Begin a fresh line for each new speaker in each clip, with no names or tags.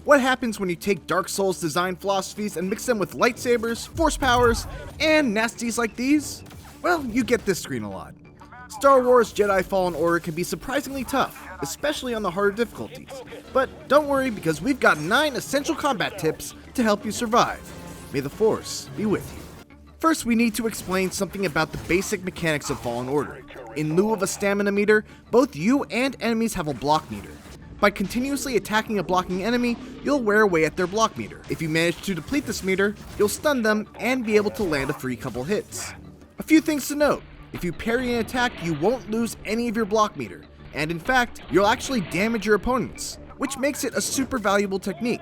What happens when you take Dark Souls design philosophies and mix them with lightsabers, force powers, and nasties like these? Well, you get this screen a lot. Star Wars Jedi Fallen Order can be surprisingly tough, especially on the harder difficulties. But don't worry, because we've got 9 essential combat tips to help you survive. May the Force be with you. First, we need to explain something about the basic mechanics of Fallen Order. In lieu of a stamina meter, both you and enemies have a block meter. By continuously attacking a blocking enemy, you'll wear away at their block meter. If you manage to deplete this meter, you'll stun them and be able to land a free couple hits. A few things to note: if you parry an attack, you won't lose any of your block meter, and in fact, you'll actually damage your opponents, which makes it a super valuable technique.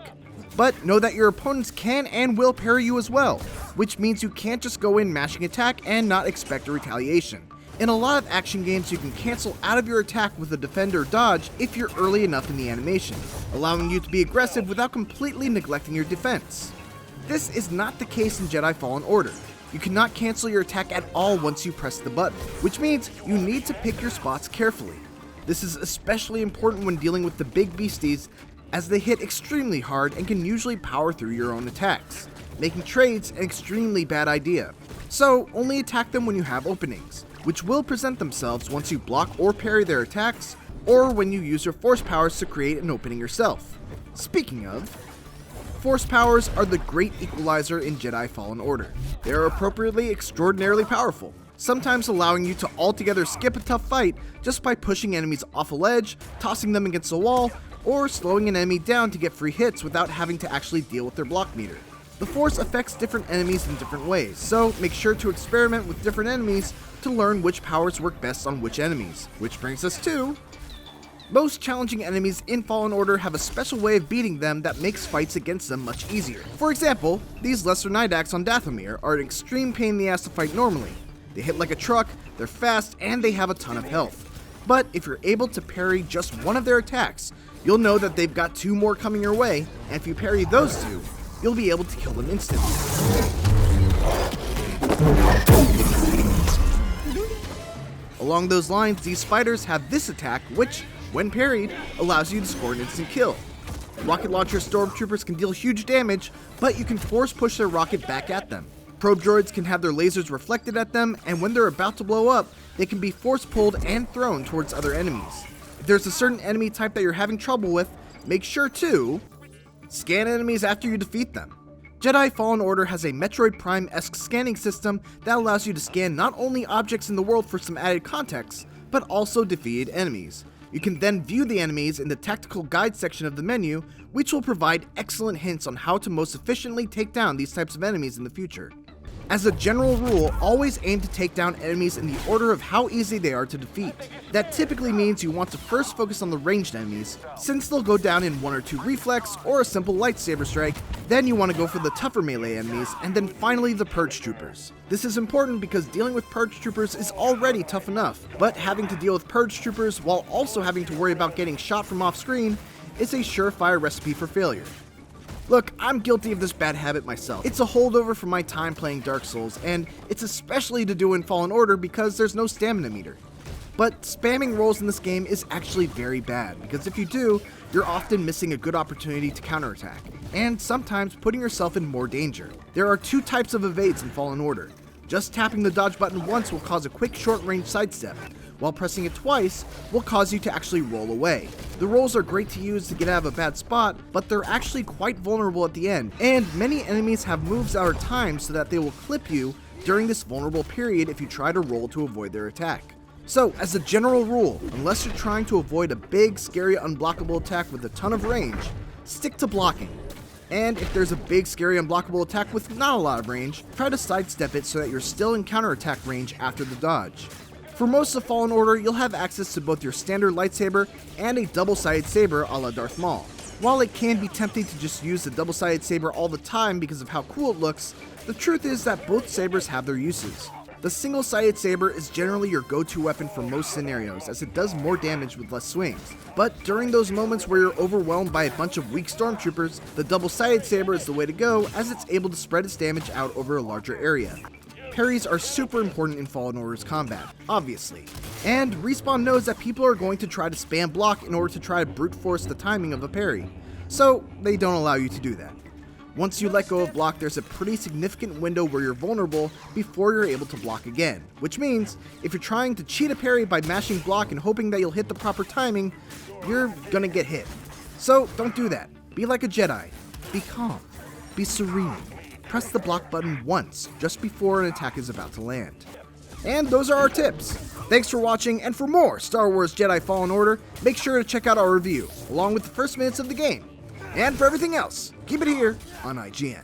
But know that your opponents can and will parry you as well, which means you can't just go in mashing attack and not expect a retaliation. In a lot of action games, you can cancel out of your attack with a defend or dodge if you're early enough in the animation, allowing you to be aggressive without completely neglecting your defense. This is not the case in Jedi Fallen Order. You cannot cancel your attack at all once you press the button, which means you need to pick your spots carefully. This is especially important when dealing with the big beasties, as they hit extremely hard and can usually power through your own attacks, making trades an extremely bad idea. So only attack them when you have openings, which will present themselves once you block or parry their attacks, or when you use your force powers to create an opening yourself. Speaking of, force powers are the great equalizer in Jedi Fallen Order. They are appropriately extraordinarily powerful, sometimes allowing you to altogether skip a tough fight just by pushing enemies off a ledge, tossing them against a wall, or slowing an enemy down to get free hits without having to actually deal with their block meter. The Force affects different enemies in different ways, so make sure to experiment with different enemies to learn which powers work best on which enemies. Which brings us to... most challenging enemies in Fallen Order have a special way of beating them that makes fights against them much easier. For example, these Lesser Nidax on Dathomir are an extreme pain in the ass to fight normally. They hit like a truck, they're fast, and they have a ton of health. But if you're able to parry just one of their attacks, you'll know that they've got 2 more coming your way, and if you parry those 2, you'll be able to kill them instantly. Along those lines, these fighters have this attack, which, when parried, allows you to score an instant kill. Rocket launcher stormtroopers can deal huge damage, but you can force push their rocket back at them. Probe droids can have their lasers reflected at them, and when they're about to blow up, they can be force pulled and thrown towards other enemies. If there's a certain enemy type that you're having trouble with, make sure to scan enemies after you defeat them. Jedi Fallen Order has a Metroid Prime-esque scanning system that allows you to scan not only objects in the world for some added context, but also defeated enemies. You can then view the enemies in the tactical guide section of the menu, which will provide excellent hints on how to most efficiently take down these types of enemies in the future. As a general rule, always aim to take down enemies in the order of how easy they are to defeat. That typically means you want to first focus on the ranged enemies, since they'll go down in 1 or 2 reflex or a simple lightsaber strike. Then you want to go for the tougher melee enemies, and then finally the purge troopers. This is important because dealing with purge troopers is already tough enough, but having to deal with purge troopers while also having to worry about getting shot from off screen is a surefire recipe for failure. Look, I'm guilty of this bad habit myself. It's a holdover from my time playing Dark Souls, and it's especially to do in Fallen Order because there's no stamina meter. But spamming rolls in this game is actually very bad, because if you do, you're often missing a good opportunity to counterattack, and sometimes putting yourself in more danger. There are 2 types of evades in Fallen Order. Just tapping the dodge button once will cause a quick short-range sidestep, while pressing it twice will cause you to actually roll away. The rolls are great to use to get out of a bad spot, but they're actually quite vulnerable at the end, and many enemies have moves that are timed so that they will clip you during this vulnerable period if you try to roll to avoid their attack. So, as a general rule, unless you're trying to avoid a big, scary, unblockable attack with a ton of range, stick to blocking. And if there's a big, scary, unblockable attack with not a lot of range, try to sidestep it so that you're still in counterattack range after the dodge. For most of Fallen Order, you'll have access to both your standard lightsaber and a double-sided saber a la Darth Maul. While it can be tempting to just use the double-sided saber all the time because of how cool it looks, the truth is that both sabers have their uses. The single-sided saber is generally your go-to weapon for most scenarios, as it does more damage with less swings. But during those moments where you're overwhelmed by a bunch of weak stormtroopers, the double-sided saber is the way to go, as it's able to spread its damage out over a larger area. Parries are super important in Fallen Order's combat, obviously. And Respawn knows that people are going to try to spam block in order to try to brute force the timing of a parry. so they don't allow you to do that. Once you let go of block, there's a pretty significant window where you're vulnerable before you're able to block again, which means if you're trying to cheat a parry by mashing block and hoping that you'll hit the proper timing, you're gonna get hit. So don't do that. Be like a Jedi. Be calm. Be serene. Press the block button once just before an attack is about to land. And those are our tips. Thanks for watching, and for more Star Wars Jedi Fallen Order, make sure to check out our review, along with the first minutes of the game. And for everything else, keep it here on IGN.